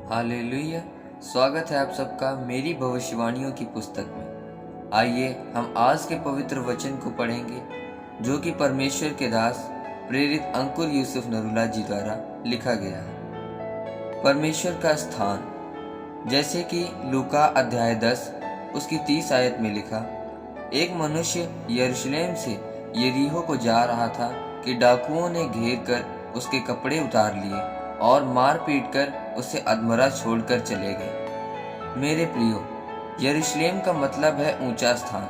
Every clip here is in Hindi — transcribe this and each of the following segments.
हालेलुया। स्वागत है आप सबका मेरी भविष्यवाणियों की पुस्तक में। आइए हम आज के पवित्र वचन को पढ़ेंगे जो कि परमेश्वर के दास प्रेरित अंकुर यूसुफ नरूला जी द्वारा लिखा गया है। परमेश्वर का स्थान, जैसे कि लूका अध्याय 10 उसकी 30 आयत में लिखा, एक मनुष्य यरूशलेम से यरीहो को जा रहा था कि डाकुओं ने घेर कर उसके कपड़े उतार लिए और मार पीट कर उसे अधमरा छोड़कर चले गए। मेरे प्रियो, यरूशलेम का मतलब है ऊंचा स्थान,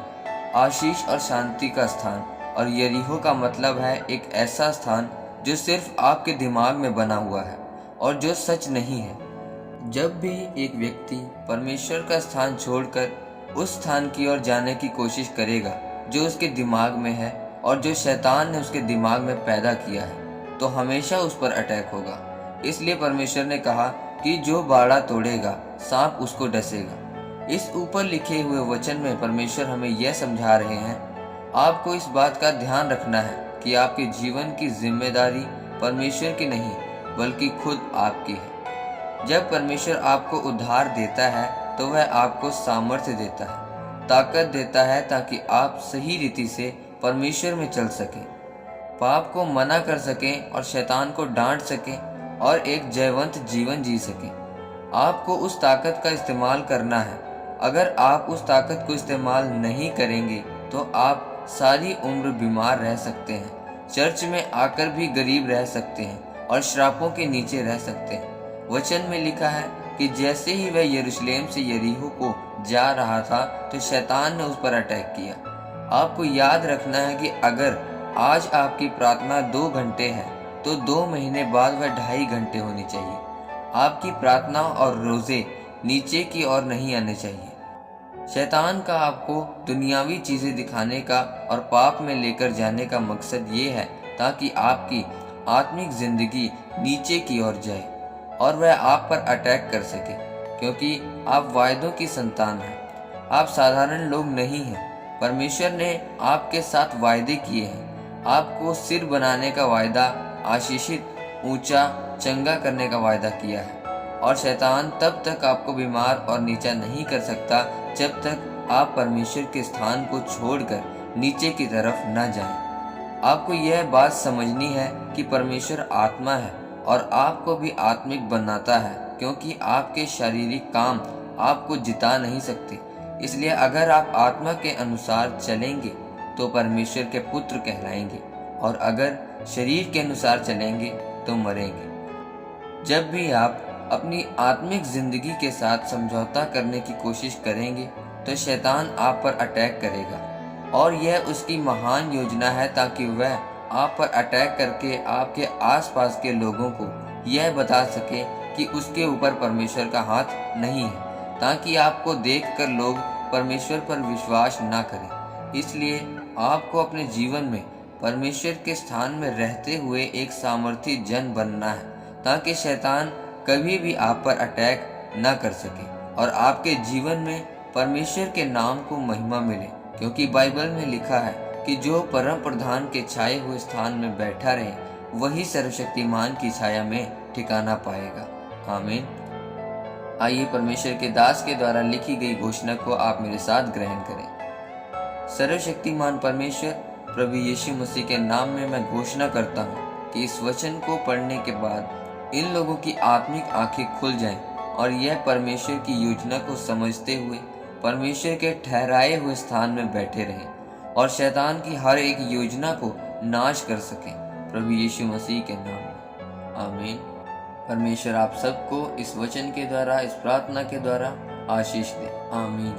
आशीष और शांति का स्थान, और यरीहो का मतलब है एक ऐसा स्थान जो सिर्फ आपके दिमाग में बना हुआ है और जो सच नहीं है। जब भी एक व्यक्ति परमेश्वर का स्थान छोड़कर उस स्थान की ओर जाने की कोशिश करेगा जो उसके दिमाग में है और जो शैतान ने उसके दिमाग में पैदा किया है, तो हमेशा उस पर अटैक होगा। इसलिए परमेश्वर ने कहा कि जो बाड़ा तोड़ेगा सांप उसको डसेगा। इस ऊपर लिखे हुए वचन में परमेश्वर हमें यह समझा रहे हैं, आपको इस बात का ध्यान रखना है कि आपके जीवन की जिम्मेदारी परमेश्वर की नहीं बल्कि खुद आपकी है। जब परमेश्वर आपको उद्धार देता है तो वह आपको सामर्थ्य देता है, ताकत देता है, ताकि आप सही रीति से परमेश्वर में चल सकें, पाप को मना कर सकें और शैतान को डांट सकें और एक जयवंत जीवन जी सकें। आपको उस ताकत का इस्तेमाल करना है। अगर आप उस ताकत को इस्तेमाल नहीं करेंगे तो आप सारी उम्र बीमार रह सकते हैं, चर्च में आकर भी गरीब रह सकते हैं और श्रापों के नीचे रह सकते हैं। वचन में लिखा है कि जैसे ही वह यरूशलेम से यरीहो को जा रहा था तो शैतान ने उस पर अटैक किया। आपको याद रखना है कि अगर आज आपकी प्रार्थना 2 घंटे है तो 2 महीने बाद वह 2.5 घंटे होनी चाहिए। आपकी प्रार्थना और रोजे नीचे की ओर नहीं आने चाहिए। शैतान का आपको दुनियावी चीजें दिखाने का और पाप में लेकर जाने का मकसद ये है ताकि आपकी आत्मिक जिंदगी नीचे की ओर जाए और वह आप पर अटैक कर सके, क्योंकि आप वायदों की संतान हैं। आप साधारण लोग नहीं हैं। परमेश्वर ने आपके साथ वायदे किए हैं। आपको सिर बनाने का वायदा, आशीषित, ऊंचा, चंगा करने का वायदा किया है। और शैतान तब तक आपको बीमार और नीचा नहीं कर सकता जब तक आप परमेश्वर के स्थान को छोड़कर नीचे की तरफ न जाएं। आपको यह बात समझनी है कि परमेश्वर आत्मा है और आपको भी आत्मिक बनाता है, क्योंकि आपके शारीरिक काम आपको जिता नहीं सकते। इसलिए अगर आप आत्मा के अनुसार चलेंगे तो परमेश्वर के पुत्र कहलाएंगे, और अगर शरीर के अनुसार चलेंगे तो मरेंगे। जब भी आप अपनी आत्मिक जिंदगी के साथ समझौता करने की कोशिश करेंगे तो शैतान आप पर अटैक करेगा, और यह उसकी महान योजना है ताकि वह आप पर अटैक करके आपके आसपास के लोगों को यह बता सके कि उसके ऊपर परमेश्वर का हाथ नहीं है, ताकि आपको देखकर लोग परमेश्वर पर विश्वास ना करें। इसलिए आपको अपने जीवन में परमेश्वर के स्थान में रहते हुए एक सामर्थी जन बनना है, ताकि शैतान कभी भी आप पर अटैक न कर सके और आपके जीवन में परमेश्वर के नाम को महिमा मिले। क्योंकि बाइबल में लिखा है कि जो परम प्रधान के छाए हुए स्थान में बैठा रहे वही सर्वशक्तिमान की छाया में ठिकाना पाएगा। आमीन। आइए परमेश्वर के दास के द्वारा लिखी गई घोषणा को आप मेरे साथ ग्रहण करें। सर्वशक्तिमान परमेश्वर प्रभु यीशु मसीह के नाम में मैं घोषणा करता हूँ कि इस वचन को पढ़ने के बाद इन लोगों की आत्मिक आंखें खुल जाएं और यह परमेश्वर की योजना को समझते हुए परमेश्वर के ठहराए हुए स्थान में बैठे रहें और शैतान की हर एक योजना को नाश कर सकें, प्रभु यीशु मसीह के नाम में। आमीन। परमेश्वर आप सबको इस वचन के द्वारा, इस प्रार्थना के द्वारा आशीष दे। आमीन।